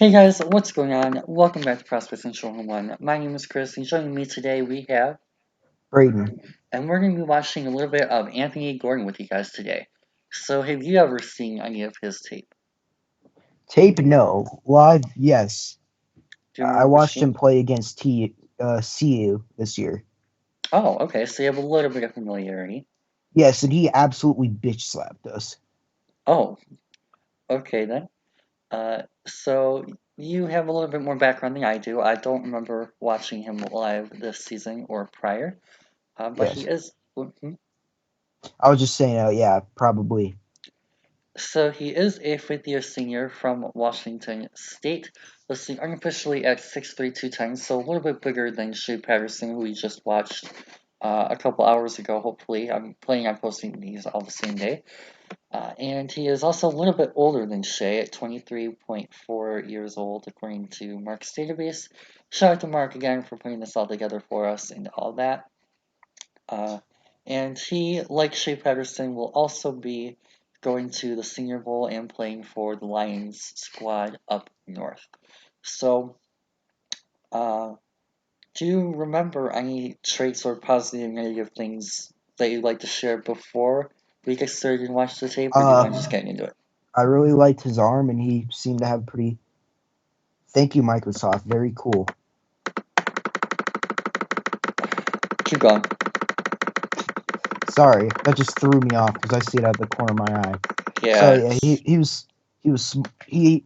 Hey guys, what's going on? Welcome back to Prospect Central Home One. My name is Chris, and joining me today we have, Braden. and we're going to be watching a little bit of Anthony Gordon with you guys today. So, have you ever seen any of his tape? Tape, no. Live, yes. Do you I remember which watched game? him play against CU this year. Oh, okay, so you have a little bit of familiarity. Yes, and he absolutely bitch slapped us. Oh, okay then. So you have a little bit more background than I do. I don't remember watching him live this season or prior, but he Yes. is. I was just saying, yeah, probably. So he is a fifth-year senior from Washington State, listed unofficially at 6'3", 210, so a little bit bigger than Shea Patterson, who we just watched a couple hours ago, hopefully. I'm planning on posting these all the same day. And he is also a little bit older than Shea at 23.4 years old, according to Mark's database. Shout out to Mark again for putting this all together for us and all that. Uh, and he, like Shea Patterson, will also be going to the Senior Bowl and playing for the Lions squad up north. So, uh, do you remember any traits or positive and negative things that you'd like to share before we get started and watch the tape, or do you want to just Uh, get into it? I really liked his arm, and he seemed to have pretty. Thank you, Microsoft. Very cool. Keep going. Sorry, that just threw me off because I see it out the corner of my eye. So Yeah, yeah, he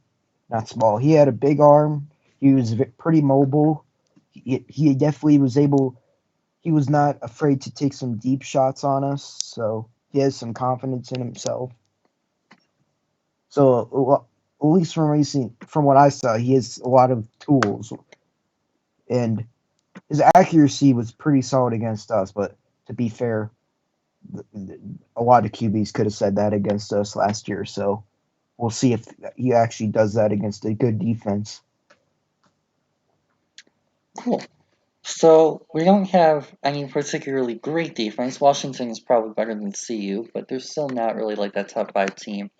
not small. He had a big arm. He was pretty mobile. He definitely was able. He was not afraid to take some deep shots on us, so he has some confidence in himself. So at least from what I saw, he has a lot of tools, and his accuracy was pretty solid against us. But to be fair, a lot of QBs could have said that against us last year. So we'll see if he actually does that against a good defense. cool. So, we don't have any particularly great defense. Washington is probably better than CU, but they're still not really like that top five team.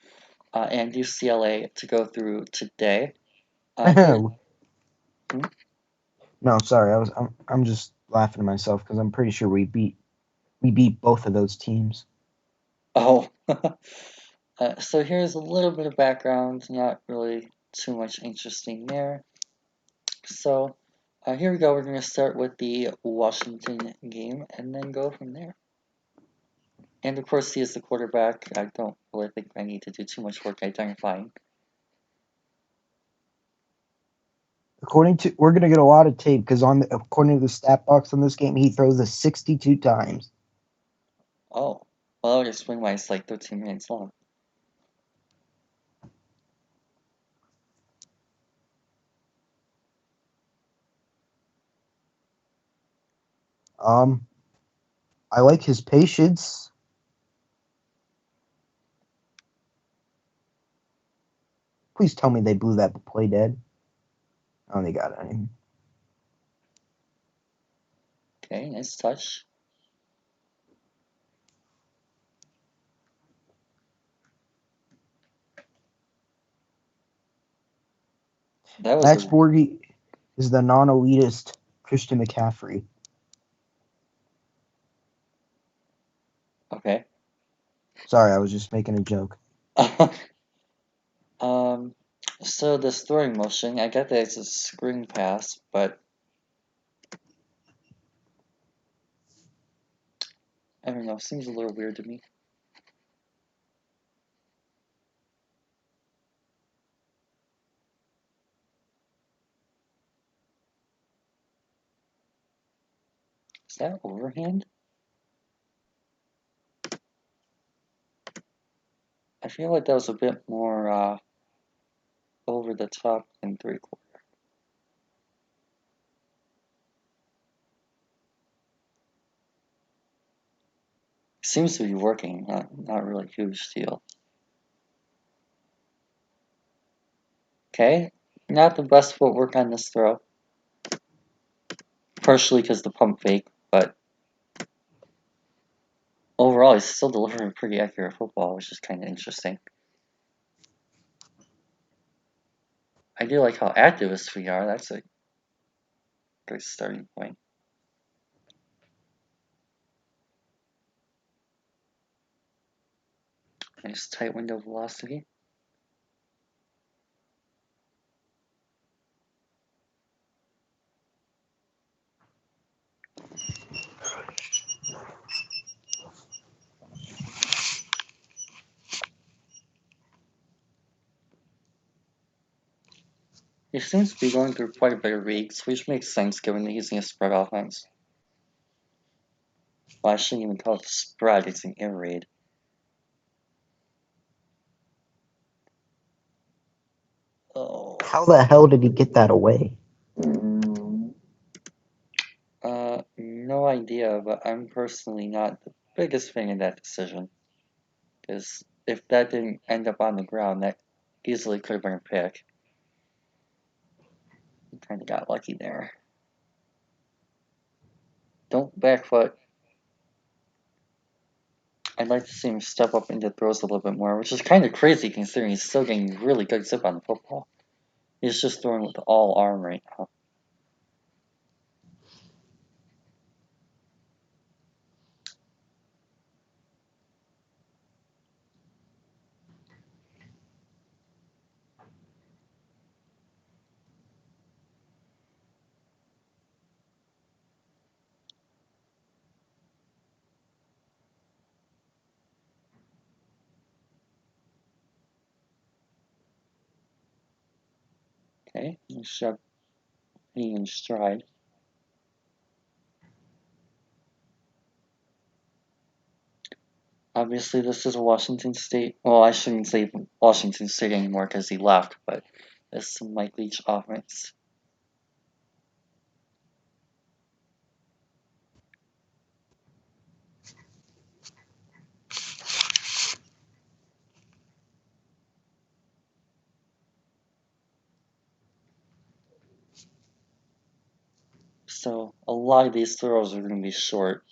And UCLA to go through today. Here, No, sorry, I'm just laughing at myself because I'm pretty sure we beat both of those teams. oh, so here's a little bit of background, not really too much interesting there. So here we go. We're going to start with the Washington game and then go from there. And of course, he is the quarterback. I don't really think I need to do too much work identifying. We're gonna get a lot of tape because according to the stat box on this game, he throws it 62 times. Oh, well, that would explain why it's like 13 minutes long. Um, I like his patience. Please tell me they blew that play dead. Oh, they got it. Okay, nice touch. That was Max a Borgi is the non-elitist Christian McCaffrey. okay. Sorry, I was just making a joke. Um, so this throwing motion, I get that it's a screen pass, but I don't know, seems a little weird to me. Is that overhand? I feel like that was a bit more over the top than three-quarter. Seems to be working, not really a huge deal. Okay, not the best footwork on this throw. Partially because the pump fake, but overall he's still delivering pretty accurate football, which is kind of interesting. I do like how activists we are. That's a good starting point. Nice tight window velocity. He seems to be going through quite a bit of reads, which makes sense given that he's using a spread offense. Well, I shouldn't even call it a spread, it's an air raid. Oh. How the hell did he get that away? No idea, but I'm personally not the biggest fan of that decision. Because if that didn't end up on the ground, that easily could have been a pick. Kind of got lucky there. Don't back foot. I'd like to see him step up into throws a little bit more, which is kind of crazy considering he's still getting really good zip on the football. He's just throwing with all arm right now. Okay, nice shot being in stride. Obviously, this is Washington State. Well, I shouldn't say Washington State anymore because he left, but this is some Mike Leach offense. So a lot of these throws are going to be short.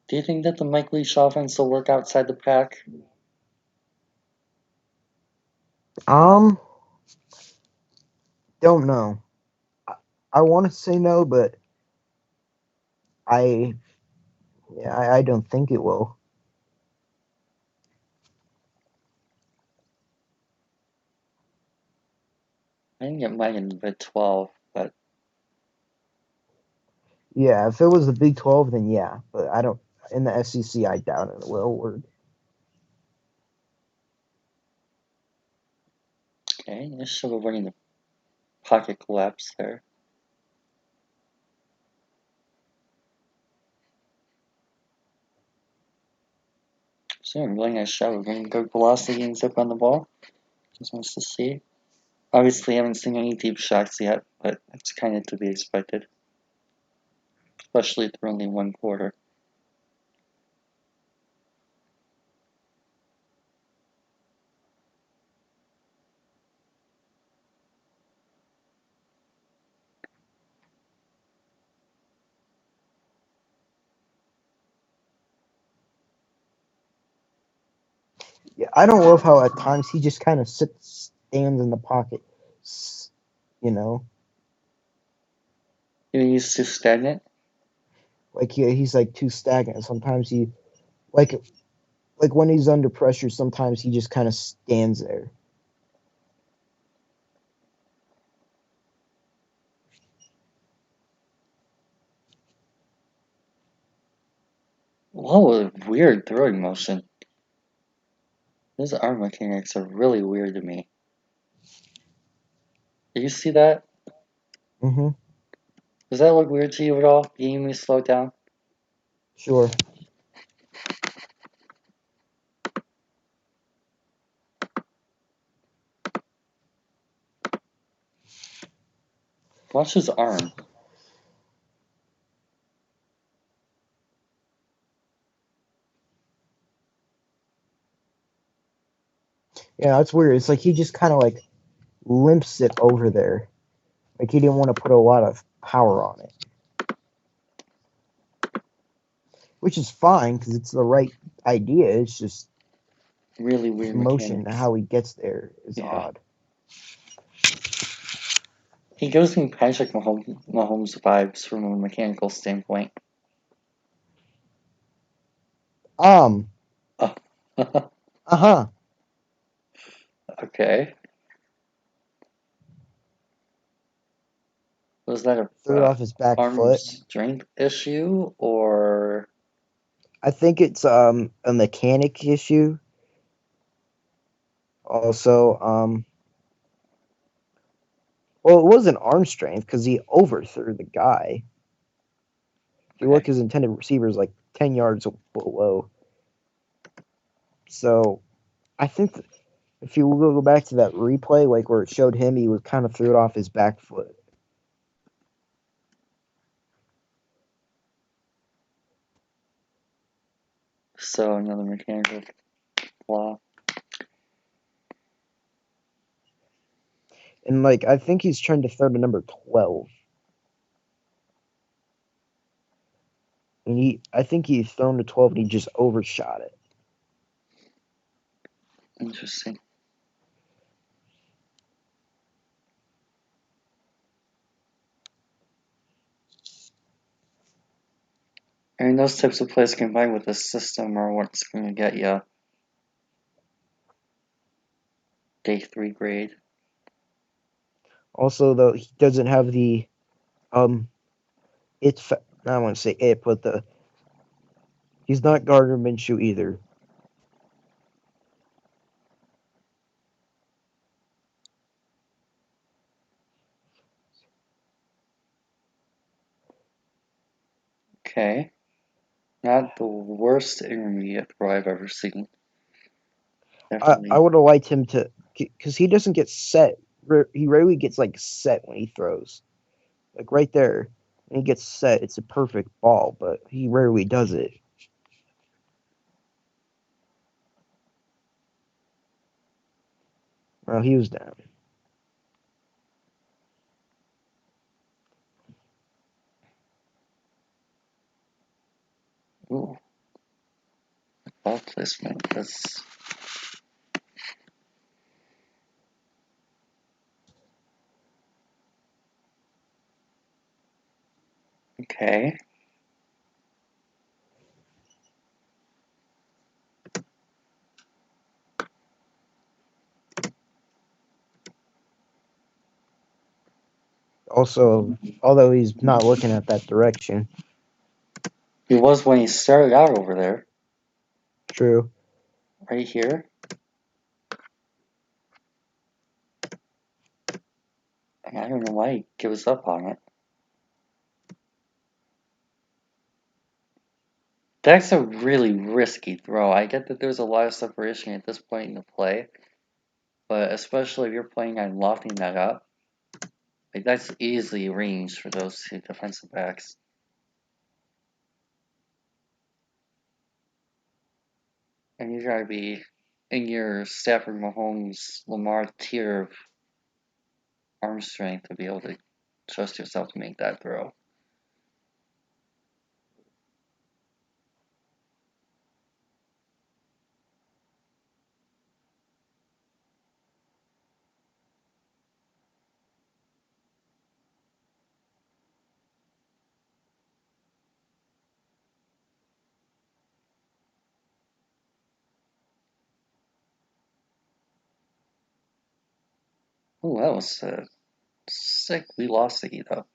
Do you think that the Mike Leach offense will work outside the pack? Don't know. I want to say no, but I don't think it will. I think it might in the Big 12, but Yeah, if it was the Big 12, then yeah. But I don't. In the SEC, I doubt it will work. okay, this should have winning the pocket collapse there. So I'm really nice shot. We're getting good velocity and zip on the ball. Just wants to see. Obviously, haven't seen any deep shots yet, but it's kind of to be expected, especially through only one quarter. Yeah, I don't love how at times he just kind of stands in the pocket. You know, He's too stagnant. like he's like too stagnant. Sometimes he like when he's under pressure. Sometimes he just kind of stands there. Whoa, a weird throwing motion. His arm mechanics are really weird to me. Did you see that? Mm-hmm. Does that look weird to you at all? You need me to slow down? Sure. Watch his arm. Yeah, that's weird. It's like he just kind of like limps it over there. Like he didn't want to put a lot of power on it, which is fine because it's the right. idea. It's just Really his weird motion, mechanics. how he gets there is Yeah. odd. He gives me Patrick Mahomes vibes from a mechanical standpoint. Uh-huh. Okay. Was that Threw it a off his back arm foot. strength issue or? I think it's a mechanic issue. Also, well, it was an arm strength because he overthrew the guy. If you Okay. look, his intended receiver is like 10 yards below. So I think if you go back to that replay, like where it showed him, he was kind of threw it off his back foot. So another mechanical flaw. And like I think he's trying to throw to number 12. And I think he's thrown to 12 and he just overshot it. Interesting. And those types of plays combined with the system are what's going to get you day 3 grade. Also, though, he doesn't have the it's I don't want to say it, but he's not Gardner Minshew either. Okay. Not the worst intermediate throw I've ever seen. Definitely. I would have liked him to, because he doesn't get set. He rarely gets like set when he throws. Like right there, when he gets set, it's a perfect ball, but he rarely does it. Well, he was down. Ooh. Ball placement. That's okay. Also, although he's not looking at that direction. He was when he started out over there. True. Right here. And I don't know why he gives up on it. That's a really risky throw. I get that there's a lot of separation at this point in the play, but especially if you're planning on lofting that up, like that's easily range for those two defensive backs. And you gotta be in your Stafford, Mahomes, Lamar tier of arm strength to be able to trust yourself to make that throw. Ooh, that was sick. We lost the heat up.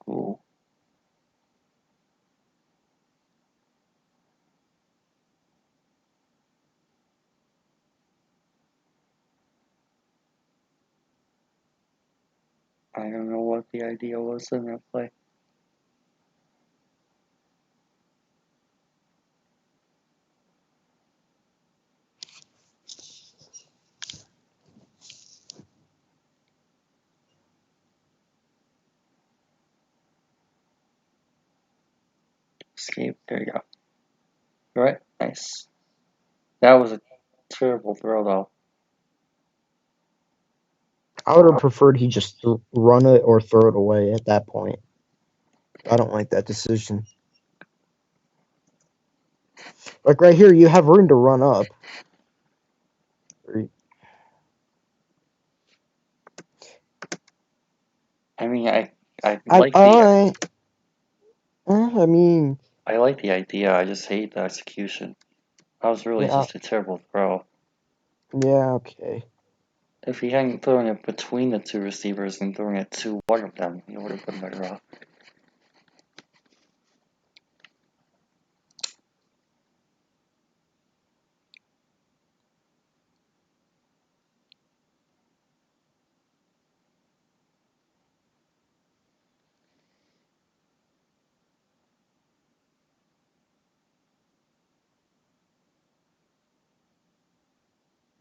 Ooh. I don't know what the idea was in that play. escape. There you go. Right, nice. That was a terrible throw, though. I would have preferred he just run it or throw it away at that point. I don't like that decision. Like right here, you have room to run up. I mean, I like the I mean, I like the idea. I just hate the execution. That was really yeah, just a terrible throw. yeah, okay. If he hadn't thrown it between the two receivers and throwing it to one of them, he would have been better off.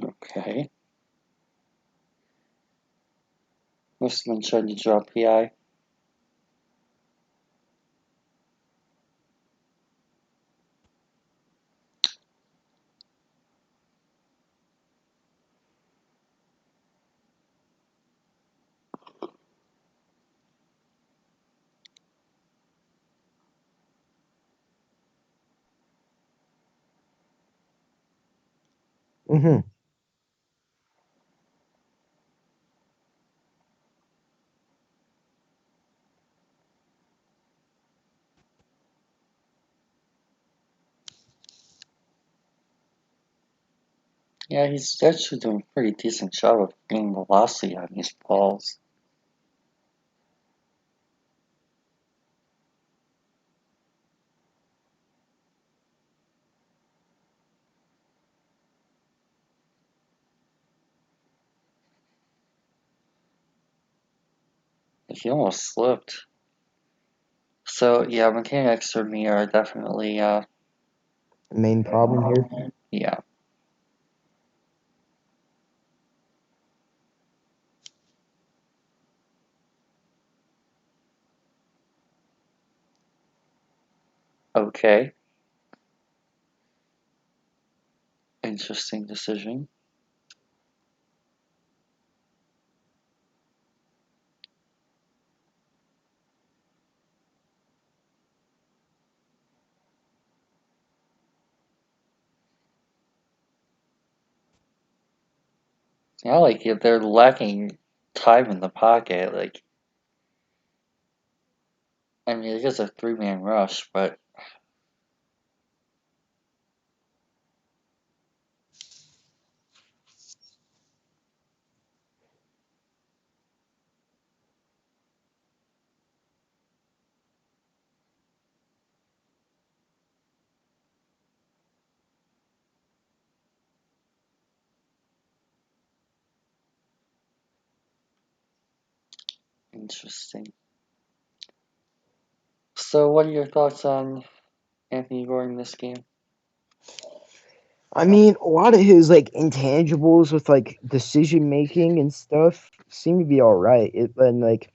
Okay. Must have been trying to draw PI. Mm-hmm. Yeah, he's actually doing a pretty decent job of getting velocity on these balls. He almost slipped. So yeah, mechanics for me are definitely The main problem here. yeah. Okay. Interesting decision. Yeah, like if they're lacking time in the pocket, like I mean it is a three-man rush, but interesting. So what are your thoughts on Anthony Gordon this game? I mean, a lot of his like intangibles with like decision making and stuff seem to be all right. And like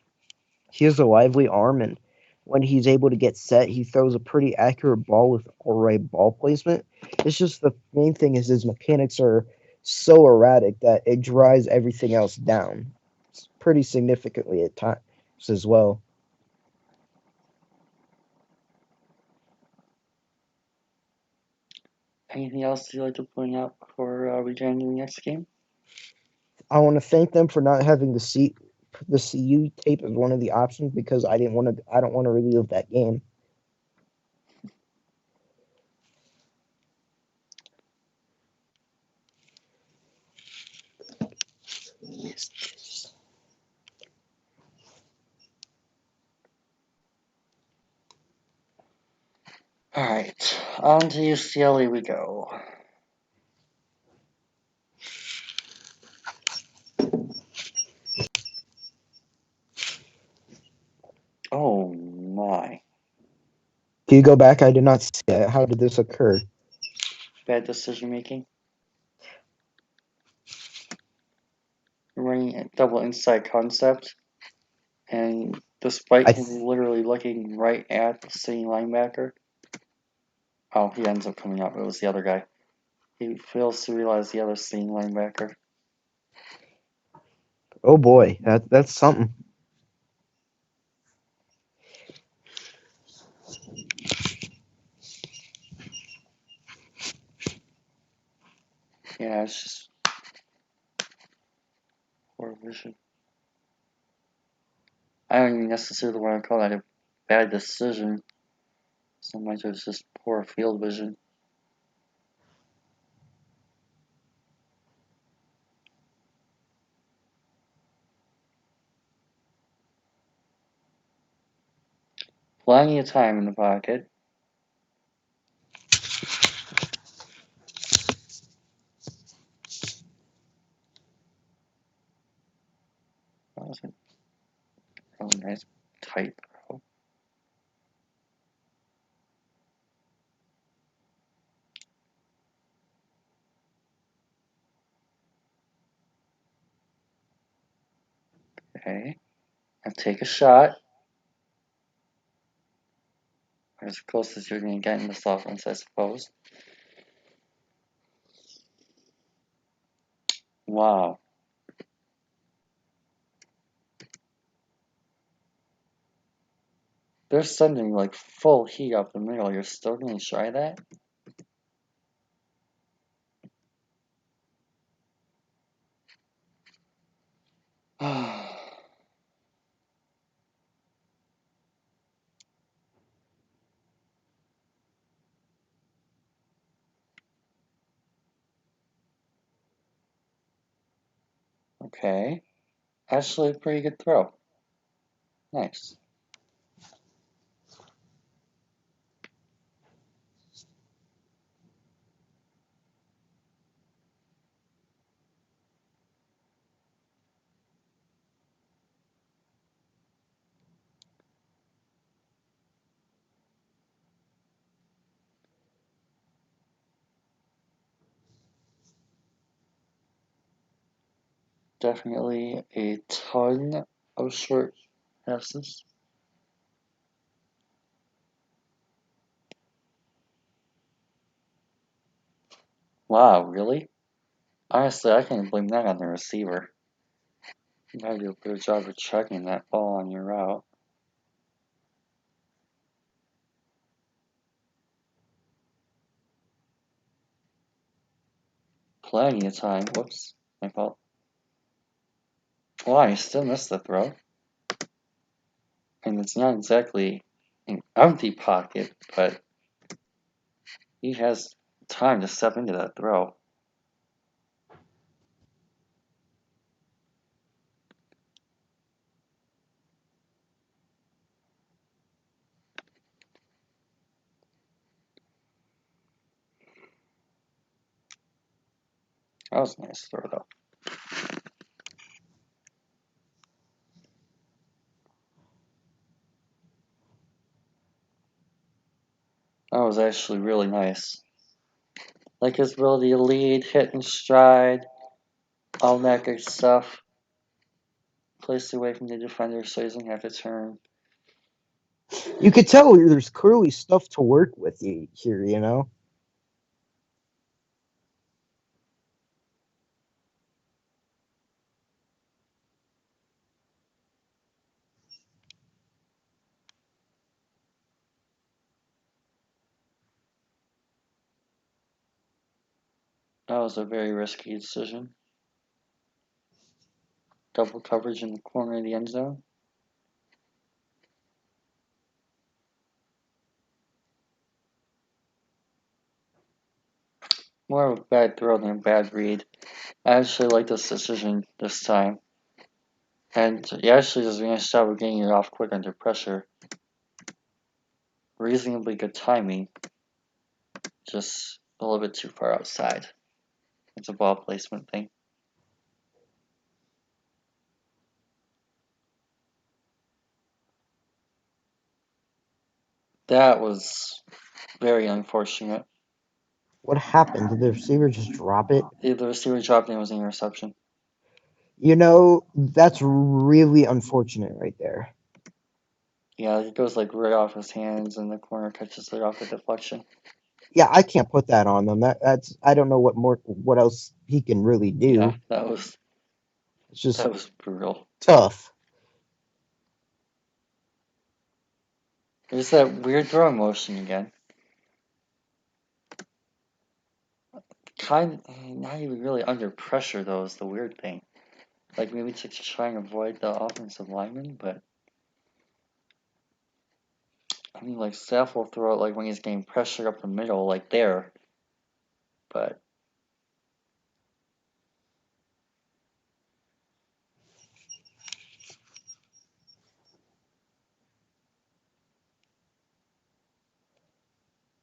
he has a lively arm, and when he's able to get set, he throws a pretty accurate ball with all right ball placement. It's just the main thing is his mechanics are so erratic that it drives everything else down pretty significantly at times as well. Anything else you'd like to point out before we get into the next game? I want to thank them for not having the CU tape as one of the options because I don't want to relive that game. Alright, on to UCLA we go. Oh my. Can you go back? I did not see it. How did this occur? Bad decision making. Running a double inside concept, and despite I him literally looking right at the sitting linebacker, Oh, he ends up coming up. It was the other guy. He fails to realize the other seam linebacker. Oh boy, that's something. Yeah, it's just poor vision. I don't even necessarily want to call that a bad decision. So much as just poor field vision. Plenty of time in the pocket. That was a really nice tight throw. Okay. Now take a shot. As close as you're going to get in this offense, I suppose. Wow. They're sending like full heat up the middle. You're still going to try that? Okay. Actually, a pretty good throw. Nice. Definitely a ton of short passes. Wow, really? Honestly, I can't blame that on the receiver. You gotta do a good job of checking that ball on your route. Plenty of time. Whoops, my fault. Well, I still missed the throw. And it's not exactly an empty pocket, but he has time to step into that throw. That was a nice throw, though. That was actually really nice. Like his ability to lead, hit in stride, all that good stuff. Placed away from the defender so he doesn't have to turn. You could tell there's clearly stuff to work with here. You know. That was a very risky decision. Double coverage in the corner of the end zone. More of a bad throw than a bad read. I actually like this decision this time. And he actually does a nice job of getting it off quick under pressure. Reasonably good timing. Just a little bit too far outside. It's a ball placement thing. That was very unfortunate. What happened? Did the receiver just drop it? The receiver dropped and it was an interception. You know, that's really unfortunate right there. Yeah, it goes like right off his hands and the corner catches it off a deflection. Yeah, I can't put that on them. That's I don't know what else he can really Yeah, do. It's just that was brutal. tough. There's that weird throwing motion again. Not even really under pressure though is the weird thing. Like maybe to try and avoid the offensive lineman, but I mean like Seth will throw it like when he's getting pressured up the middle, like there. But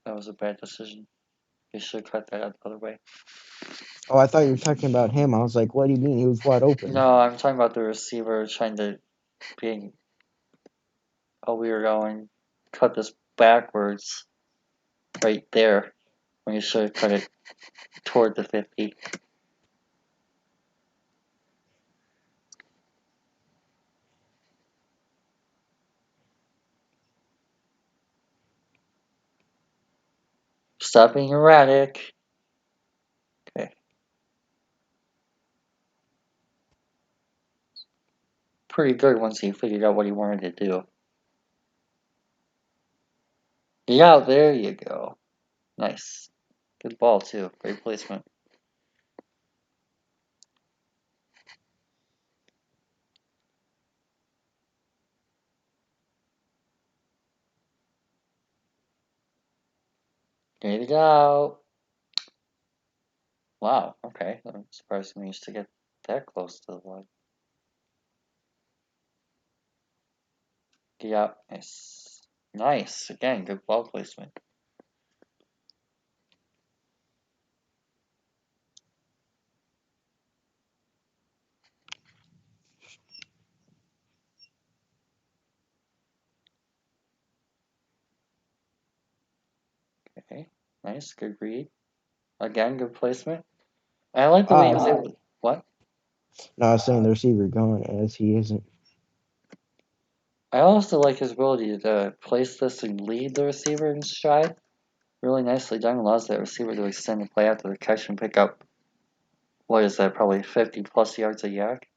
that was a bad decision. They should cut that out the other way. Oh, I thought you were talking about him. I was like, what do you mean? He was wide open. No, I'm talking about the receiver trying to being oh we were going cut this backwards right there when you should have cut it toward the 50. Stop being erratic. Okay. Pretty good once he figured out what he wanted to do. Yeah, there you go. Nice. Good ball, too. Great placement. Get it out. Wow, okay. I'm surprised he managed to get that close to the line. Get out. Nice. Nice. Again, good ball placement. Okay. Nice. Good read. Again, good placement. I like the way he was able to. What? No, I was saying the receiver gone as he isn't. I also like his ability to place this and lead the receiver in stride. Really nicely done. Allows that receiver to extend the play after the catch and pick up, what is that, probably 50 plus yards a yak?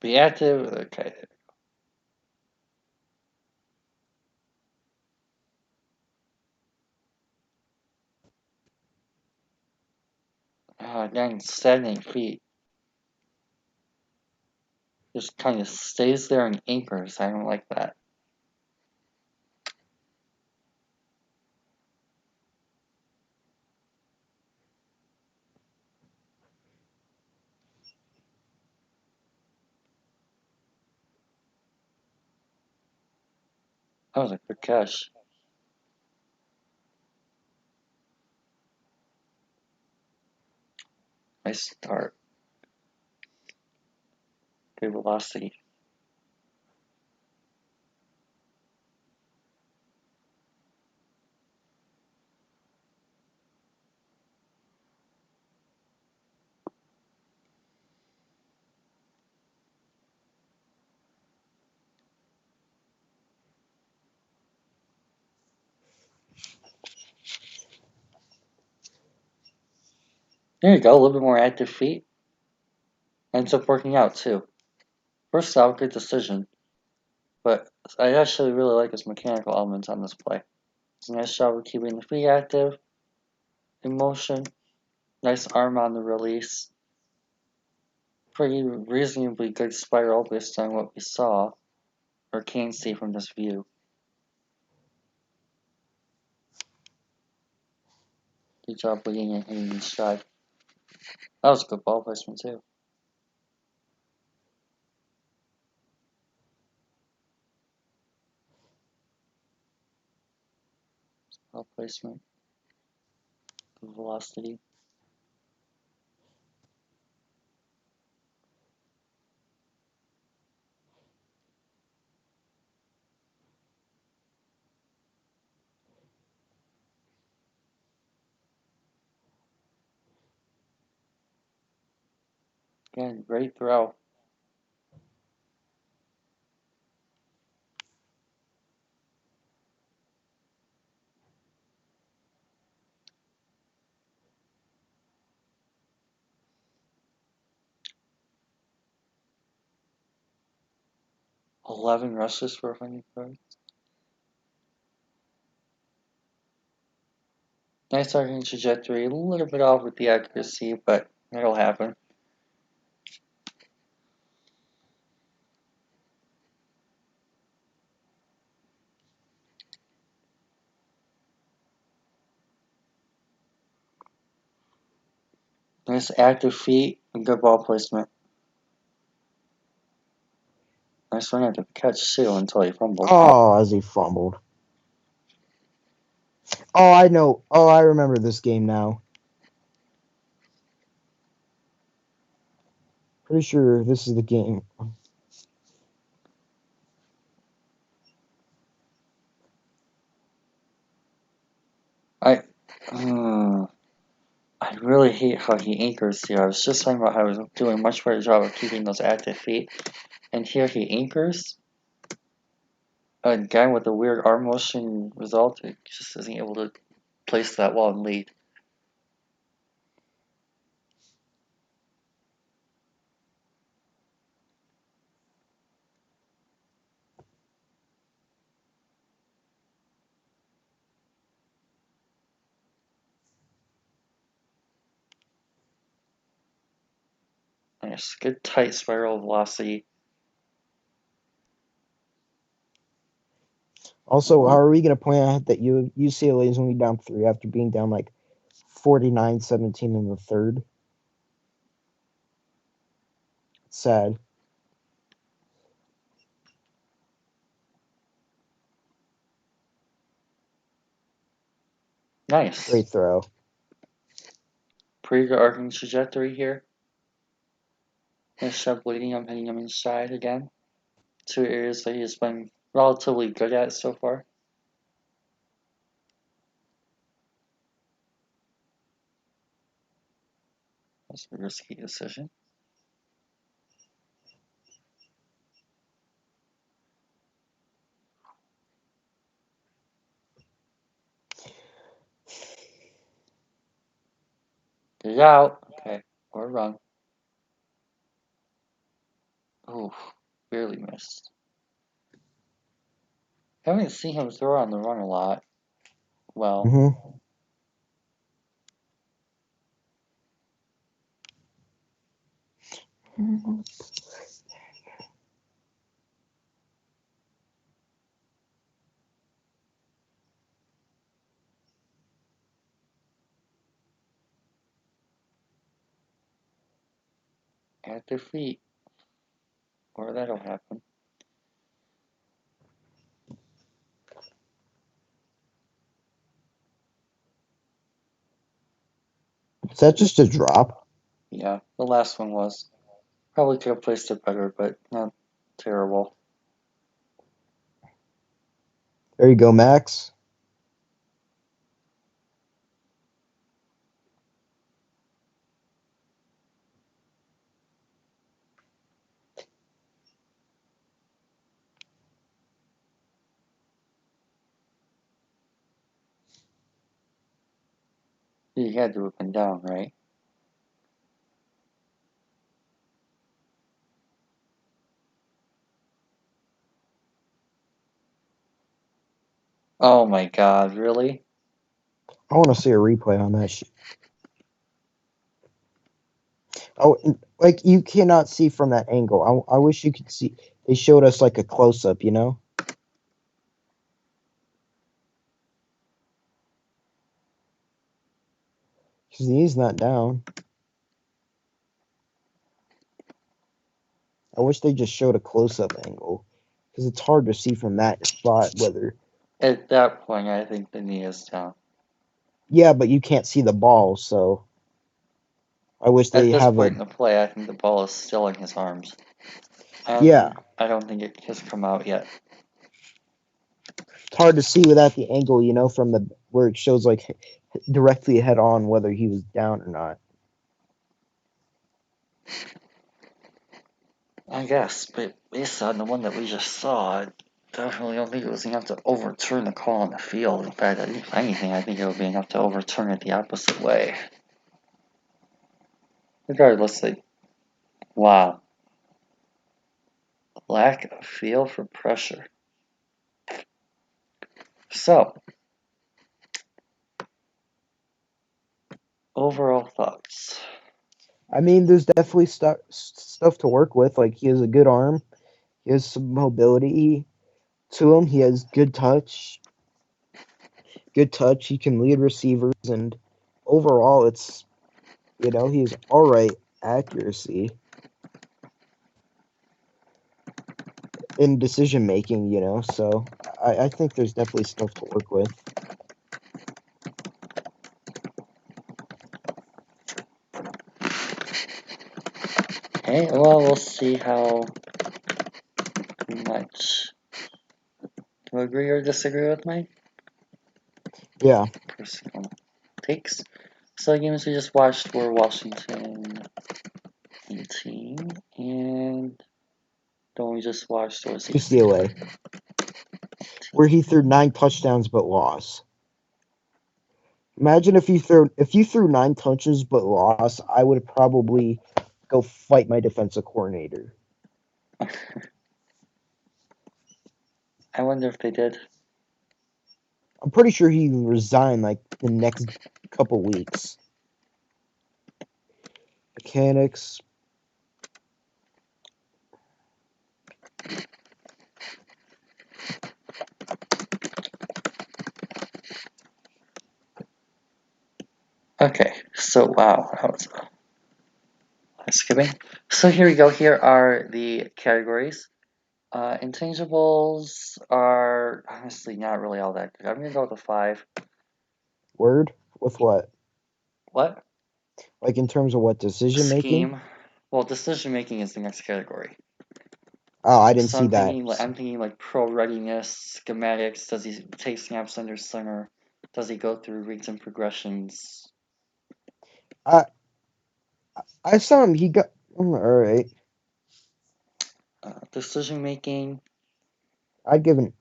Be active. Okay. Again, stagnant feet. Just kind of stays there and anchors. I don't like that. That was a good catch. Nice start. Good velocity. There you go. A little bit more active feet. Ends up working out too. First out, good decision. But I actually really like his mechanical elements on this play. It's a nice job of keeping the feet active, in motion. Nice arm on the release. Pretty reasonably good spiral based on what we saw, or can see from this view. Good job leading and hitting in stride. That was a good ball placement too. Ball placement. Good velocity. Again, great throw. $11 rushes for 100 yards. Nice targeting trajectory, a little bit off with the accuracy, but it'll happen. Nice active feet and good ball placement. Nice run at the catch too until he fumbled. Oh, as he fumbled. Oh, I know. Oh, I remember this game now. Pretty sure this is the game. I really hate how he anchors here. I was just talking about how he was doing a much better job of keeping those active feet. And here he anchors. Again, with a weird arm motion result, it just isn't able to place that well and lead. Nice, good tight spiral velocity. Also, how are we going to point out that UCLA is only down 3 after being down like 49-17 in the third? Sad. Nice. Great throw. Pretty good arcing trajectory here. Nice shove leading him, hitting him inside again. 2 areas that he's been relatively good at so far. That's a risky decision. Get out. Okay, or run. Oof, barely missed. Haven't seen him throw on the run a lot. Well, at their feet. Or that'll happen. Is that just a drop? Yeah, the last one was. Probably could have placed it better, but not terrible. There you go, Max. He had to have been down, right? Oh my god, really? I want to see a replay on that shit. Oh, like you cannot see from that angle. I wish you could see. They showed us like a close up, you know? Because he's not down. I wish they just showed a close up angle. Because it's hard to see from that spot whether. At that point, I think the knee is down. Yeah, but you can't see the ball, so. I wish they At this have point in the play, I think the ball is still in his arms. Yeah. I don't think it has come out yet. It's hard to see without the angle, you know, from the where it shows like directly head on whether he was down or not. I guess, but based on the one that we just saw, I definitely don't think it was enough to overturn the call on the field. In fact, if anything, I think it would be enough to overturn it the opposite way. Regardless, wow. Lack of feel for pressure. So, overall thoughts. I mean, there's definitely stuff to work with. Like he has a good arm, he has some mobility to him. He has good touch. Good touch. He can lead receivers, and overall, it's he has all right accuracy in decision making. So I think there's definitely stuff to work with. Okay, well, we'll see how much you agree or disagree with my Yeah. personal takes. So the games we just watched were Washington 18, and the one we just watched was UCLA, where he threw 9 touchdowns but lost. Imagine if you threw 9 touches but lost, I would probably go fight my defensive coordinator. I wonder if they did. I'm pretty sure he resigned like the next couple weeks. Mechanics. Okay, so wow, that was skipping. So here we go. Here are the categories. Intangibles are honestly not really all that good. I'm gonna go with a 5. Word? With what? What? Like in terms of what decision making? Scheme. Well, decision making is the next category. Oh, I didn't So see that. I'm thinking like pro readiness, schematics. Does he take snaps under center? Does he go through reads and progressions? I I saw him. He got all right. Decision making, I'd give an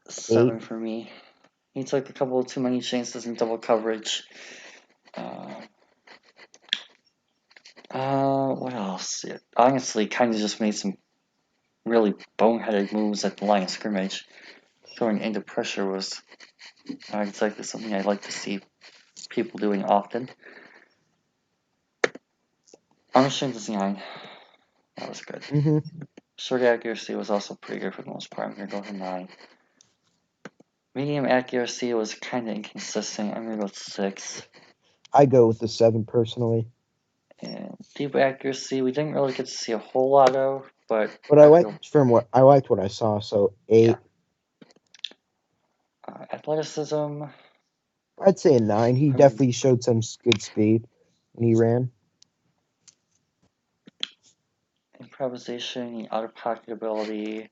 8. 7 for me. He took a couple too many chances in double coverage. What else? It honestly kind of just made some really boneheaded moves at the line of scrimmage. Going into pressure was exactly something I'd like to see people doing often. Arm strength is 9. That was good. Mm-hmm. Short accuracy was also pretty good for the most part. I'm going to go with 9. Medium accuracy was kind of inconsistent. I'm going to go with 6. I go with the 7 personally. And deep accuracy, we didn't really get to see a whole lot of, but But I liked what I saw, so 8. Athleticism. I'd say a 9. He definitely showed some good speed when he ran. Improvisation, out of pocket ability.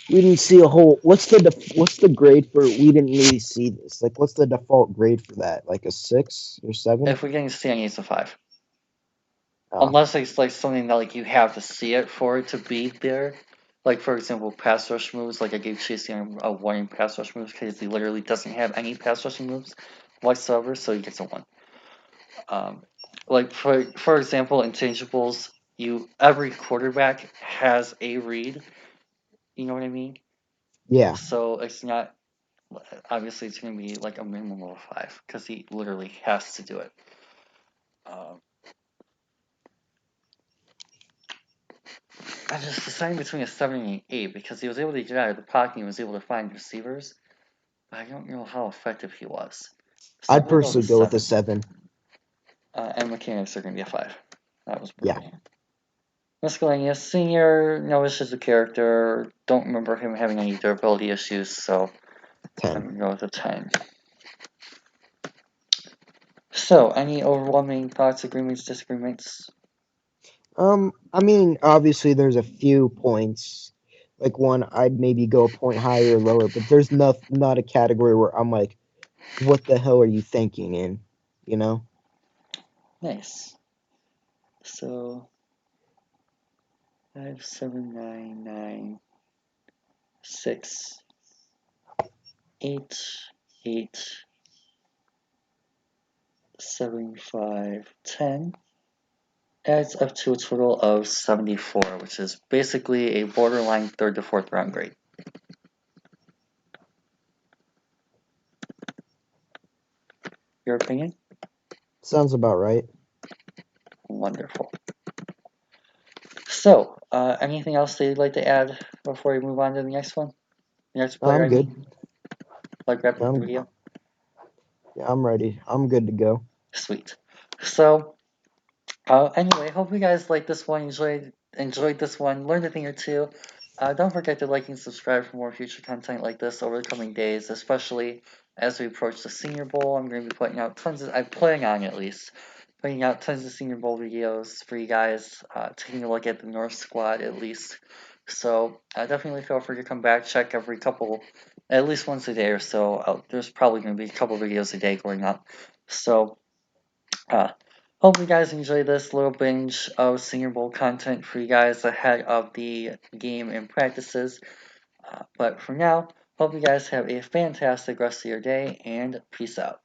We didn't see a whole. What's the grade for? We didn't really see this. Like, what's the default grade for that? Like a 6 or 7? If we're getting to see any, it's a 5. Oh. Unless it's like something that like you have to see it for it to be there. Like for example, pass rush moves. Like I gave Chase Young a 1 in pass rush moves because he literally doesn't have any pass rushing moves whatsoever, so he gets a 1. Like for example, intangibles, every quarterback has a read. You know what I mean? Yeah. So it's not obviously it's going to be like a minimum of a 5 because he literally has to do it. I'm just deciding between a 7 and an 8 because he was able to get out of the pocket and he was able to find receivers. But I don't know how effective he was. So I'd personally go with a 7. And mechanics are going to be a 5. That was brilliant. Yeah. Miscellaneous senior, no issues with character. Don't remember him having any durability issues, so 10. I'm going to go with a 10. So, any overwhelming thoughts, agreements, disagreements? I mean, obviously there's a few points. Like one, I'd maybe go a point higher or lower, but there's not a category where I'm like, what the hell are you thinking in? You know? Nice. So 5, 7, 9, 9, 6, 8, 8, 7, 5, 10. Adds up to a total of 74, which is basically a borderline 3rd to 4th round grade. Your opinion? Sounds about right. Wonderful. So, anything else that you'd like to add before we move on to the next one? The next player, I'm good. Like wrap up the video? Yeah, I'm ready. I'm good to go. Sweet. So, anyway, hope you guys liked this one, enjoyed this one, learned a thing or two. Don't forget to like and subscribe for more future content like this over the coming days, especially as we approach the Senior Bowl. I'm going to be putting out I'm planning on at least, putting out tons of Senior Bowl videos for you guys, taking a look at the North squad at least. So definitely feel free to come back, check at least once a day or so. There's probably going to be a couple videos a day going up. So, hope you guys enjoy this little binge of Senior Bowl content for you guys ahead of the game and practices. But for now, hope you guys have a fantastic rest of your day, and peace out.